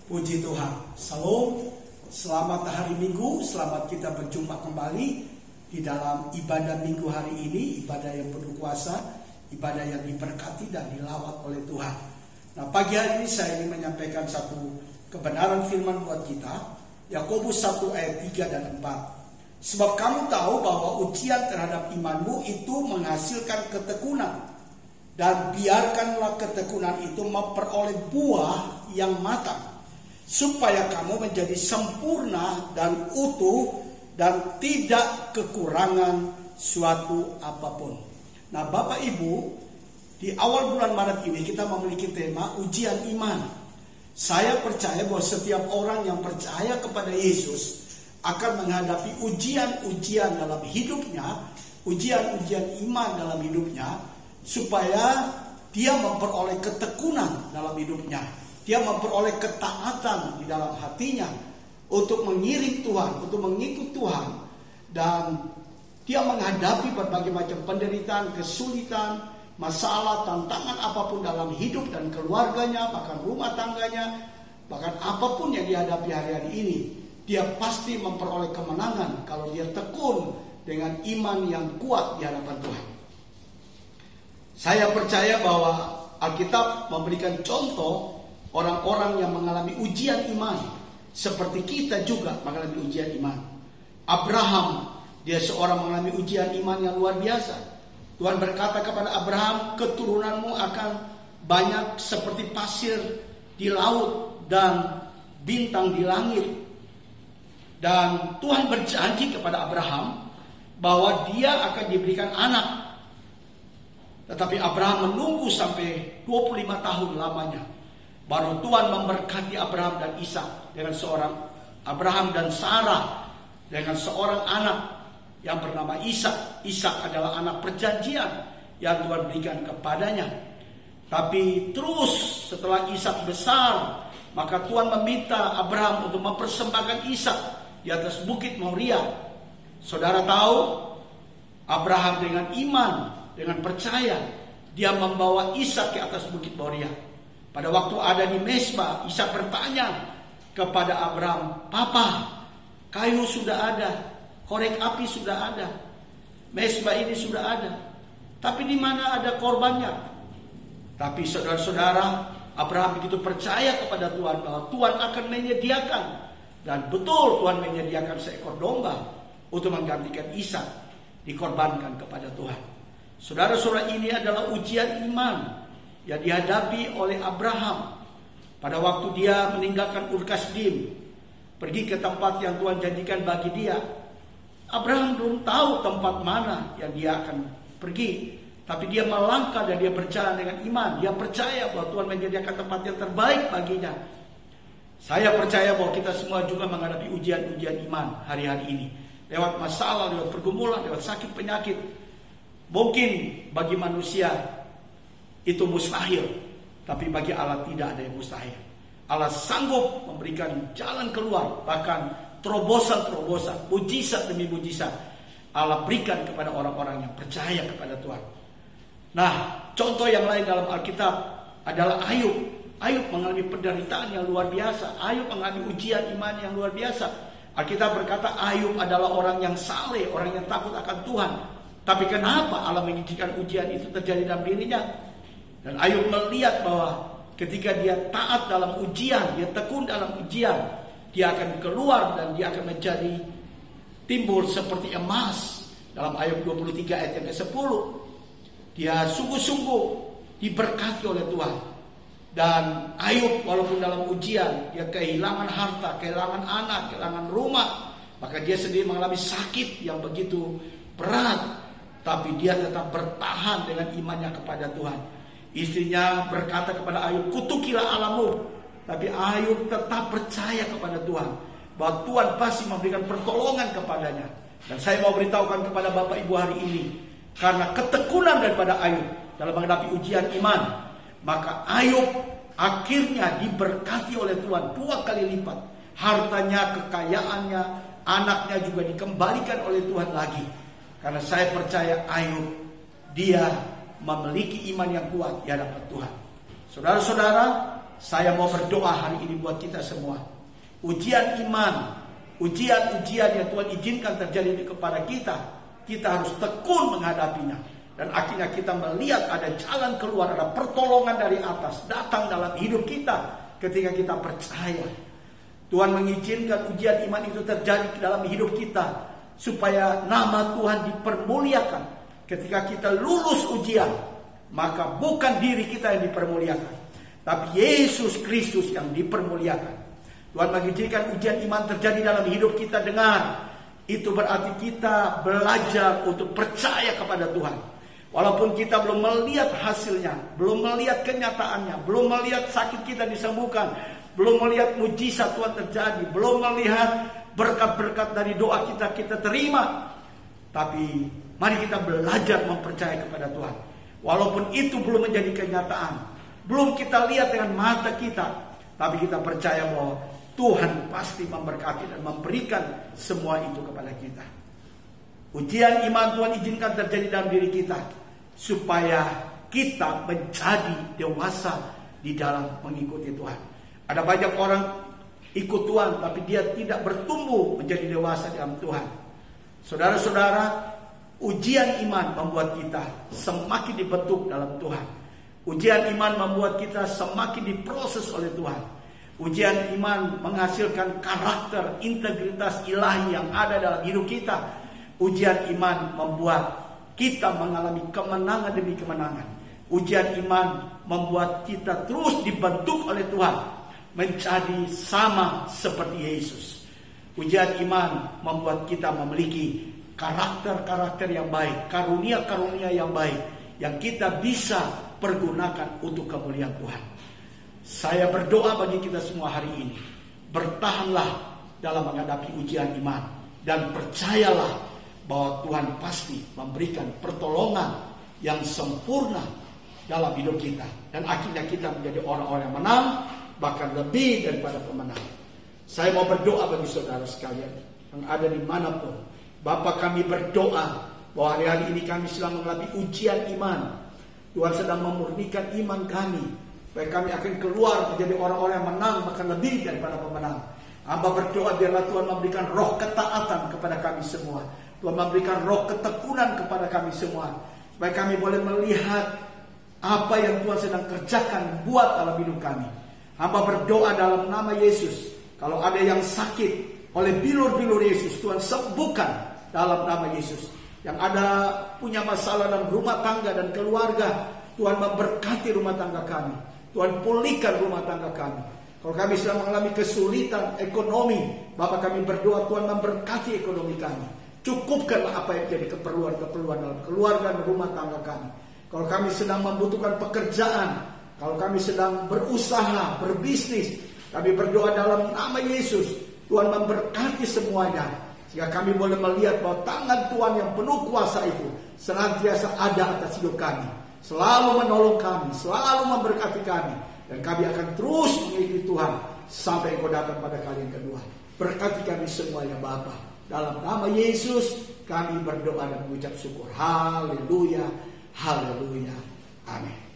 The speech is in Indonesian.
Puji Tuhan. Salam, selamat hari Minggu, selamat kita berjumpa kembali di dalam ibadah Minggu hari ini, ibadah yang penuh kuasa, ibadah yang diberkati dan dilawat oleh Tuhan. Nah, pagi hari ini saya ingin menyampaikan satu kebenaran firman buat kita, Yakobus 1 ayat 3 dan 4. Sebab kamu tahu bahwa ujian terhadap imanmu itu menghasilkan ketekunan, dan biarkanlah ketekunan itu memperoleh buah yang matang, supaya kamu menjadi sempurna dan utuh dan tidak kekurangan suatu apapun. Nah, Bapak Ibu, di awal bulan Maret ini kita memiliki tema ujian iman. Saya percaya bahwa setiap orang yang percaya kepada Yesus akan menghadapi ujian-ujian dalam hidupnya, ujian-ujian iman dalam hidupnya, supaya dia memperoleh ketekunan dalam hidupnya. Dia memperoleh ketaatan di dalam hatinya untuk mengiring Tuhan, untuk mengikut Tuhan. Dan dia menghadapi berbagai macam penderitaan, kesulitan, masalah, tantangan apapun dalam hidup dan keluarganya, bahkan rumah tangganya, bahkan apapun yang dihadapi hari-hari ini. Dia pasti memperoleh kemenangan kalau dia tekun dengan iman yang kuat di hadapan Tuhan. Saya percaya bahwa Alkitab memberikan contoh orang-orang yang mengalami ujian iman, seperti kita juga mengalami ujian iman. Abraham, dia seorang mengalami ujian iman yang luar biasa. Tuhan berkata kepada Abraham, keturunanmu akan banyak seperti pasir di laut dan bintang di langit. Dan Tuhan berjanji kepada Abraham bahwa dia akan diberikan anak. Tetapi Abraham menunggu sampai 25 tahun lamanya. Baru Tuhan memberkati Abraham dan Ishak dengan seorang Abraham dan Sarah dengan seorang anak yang bernama Ishak. Ishak adalah anak perjanjian yang Tuhan berikan kepadanya. Tapi terus setelah Ishak besar, maka Tuhan meminta Abraham untuk mempersembahkan Ishak di atas bukit Moria. Saudara tahu, Abraham dengan iman, dengan percaya, dia membawa Ishak ke atas bukit Moria. Pada waktu ada di Mesbah, Ishak bertanya kepada Abraham, "Papa, kayu sudah ada, korek api sudah ada, Mesbah ini sudah ada, tapi di mana ada korbannya?" Tapi saudara-saudara, Abraham begitu percaya kepada Tuhan bahwa Tuhan akan menyediakan. Dan betul Tuhan menyediakan seekor domba untuk menggantikan Ishak, dikorbankan kepada Tuhan. Saudara-saudara, ini adalah ujian iman yang dihadapi oleh Abraham pada waktu dia meninggalkan Ur Kasdim, pergi ke tempat yang Tuhan janjikan bagi dia. Abraham belum tahu tempat mana yang dia akan pergi, tapi dia melangkah dan dia berjalan dengan iman. Dia percaya bahwa Tuhan menyediakan tempat yang terbaik baginya. Saya percaya bahwa kita semua juga menghadapi ujian-ujian iman hari-hari ini, lewat masalah, lewat pergumulan, lewat sakit penyakit. Mungkin bagi manusia itu mustahil, tapi bagi Allah tidak ada yang mustahil. Allah sanggup memberikan jalan keluar, bahkan terobosan-terobosan, mujizat demi mujizat Allah berikan kepada orang-orang yang percaya kepada Tuhan. Nah, contoh yang lain dalam Alkitab adalah Ayub. Ayub mengalami penderitaan yang luar biasa. Ayub mengalami ujian iman yang luar biasa. Alkitab berkata Ayub adalah orang yang saleh, orang yang takut akan Tuhan. Tapi kenapa Allah mengizinkan ujian itu terjadi dalam dirinya? Dan Ayub melihat bahwa ketika dia taat dalam ujian, dia tekun dalam ujian, dia akan keluar dan dia akan menjadi timbul seperti emas. Dalam Ayub 23 ayat yang ke-10, dia sungguh-sungguh diberkati oleh Tuhan. Dan Ayub walaupun dalam ujian, dia kehilangan harta, kehilangan anak, kehilangan rumah, maka dia sendiri mengalami sakit yang begitu berat, tapi dia tetap bertahan dengan imannya kepada Tuhan. Istrinya berkata kepada Ayub, "Kutukilah Allahmu." Tapi Ayub tetap percaya kepada Tuhan, bahwa Tuhan pasti memberikan pertolongan kepadanya. Dan saya mau beritahukan kepada Bapak Ibu hari ini, karena ketekunan daripada Ayub dalam menghadapi ujian iman, maka Ayub akhirnya diberkati oleh Tuhan 2 kali lipat. Hartanya, kekayaannya, anaknya juga dikembalikan oleh Tuhan lagi. Karena saya percaya Ayub, dia memiliki iman yang kuat di hadapan Tuhan. Saudara-saudara, saya mau berdoa hari ini buat kita semua. Ujian iman, ujian-ujian yang Tuhan izinkan terjadi kepada kita, kita harus tekun menghadapinya. Dan akhirnya kita melihat ada jalan keluar, ada pertolongan dari atas datang dalam hidup kita ketika kita percaya. Tuhan mengizinkan ujian iman itu terjadi dalam hidup kita supaya nama Tuhan dipermuliakan. Ketika kita lulus ujian, maka bukan diri kita yang dipermuliakan, tapi Yesus Kristus yang dipermuliakan. Tuhan mengizinkan ujian iman terjadi dalam hidup kita. Dengar, itu berarti kita belajar untuk percaya kepada Tuhan. Walaupun kita belum melihat hasilnya, belum melihat kenyataannya, belum melihat sakit kita disembuhkan, belum melihat mujizat Tuhan terjadi, belum melihat berkat-berkat dari doa kita terima. Tapi mari kita belajar mempercayai kepada Tuhan. Walaupun itu belum menjadi kenyataan, belum kita lihat dengan mata kita, tapi kita percaya bahwa Tuhan pasti memberkati dan memberikan semua itu kepada kita. Ujian iman Tuhan izinkan terjadi dalam diri kita supaya kita menjadi dewasa di dalam mengikuti Tuhan. Ada banyak orang ikut Tuhan tapi dia tidak bertumbuh menjadi dewasa dalam Tuhan. Saudara-saudara, ujian iman membuat kita semakin dibentuk dalam Tuhan. Ujian iman membuat kita semakin diproses oleh Tuhan. Ujian iman menghasilkan karakter, integritas ilahi yang ada dalam hidup kita. Ujian iman membuat kita mengalami kemenangan demi kemenangan. Ujian iman membuat kita terus dibentuk oleh Tuhan menjadi sama seperti Yesus. Ujian iman membuat kita memiliki karakter-karakter yang baik, karunia-karunia yang baik yang kita bisa pergunakan untuk kemuliaan Tuhan. Saya berdoa bagi kita semua hari ini, bertahanlah dalam menghadapi ujian iman dan percayalah bahwa Tuhan pasti memberikan pertolongan yang sempurna dalam hidup kita. Dan akhirnya kita menjadi orang-orang yang menang, bahkan lebih daripada pemenang. Saya mau berdoa bagi saudara sekalian yang ada dimanapun. Bapa, kami berdoa bahwa hari-hari ini kami sedang mengalami ujian iman. Tuhan sedang memurnikan iman kami, supaya kami akan keluar menjadi orang-orang yang menang, bahkan lebih daripada pemenang. Hamba berdoa biarlah Tuhan memberikan roh ketaatan kepada kami semua. Tuhan memberikan roh ketekunan kepada kami semua, supaya kami boleh melihat apa yang Tuhan sedang kerjakan buat dalam hidup kami. Hamba berdoa dalam nama Yesus, kalau ada yang sakit oleh bilur-bilur Yesus, Tuhan sembuhkan dalam nama Yesus. Yang ada punya masalah dalam rumah tangga dan keluarga, Tuhan memberkati rumah tangga kami. Tuhan pulihkan rumah tangga kami. Kalau kami sedang mengalami kesulitan ekonomi, Bapa, kami berdoa Tuhan memberkati ekonomi kami. Cukupkanlah apa yang jadi keperluan-keperluan dalam keluarga dan rumah tangga kami. Kalau kami sedang membutuhkan pekerjaan, kalau kami sedang berusaha, berbisnis, kami berdoa dalam nama Yesus, Tuhan memberkati semuanya, sehingga kami boleh melihat bahwa tangan Tuhan yang penuh kuasa itu senantiasa ada atas hidup kami, selalu menolong kami, selalu memberkati kami, dan kami akan terus mengikuti Tuhan sampai Engkau datang pada kali yang kedua. Berkati kami semuanya Bapa. Dalam nama Yesus kami berdoa dan mengucap syukur. Haleluya, haleluya, amin.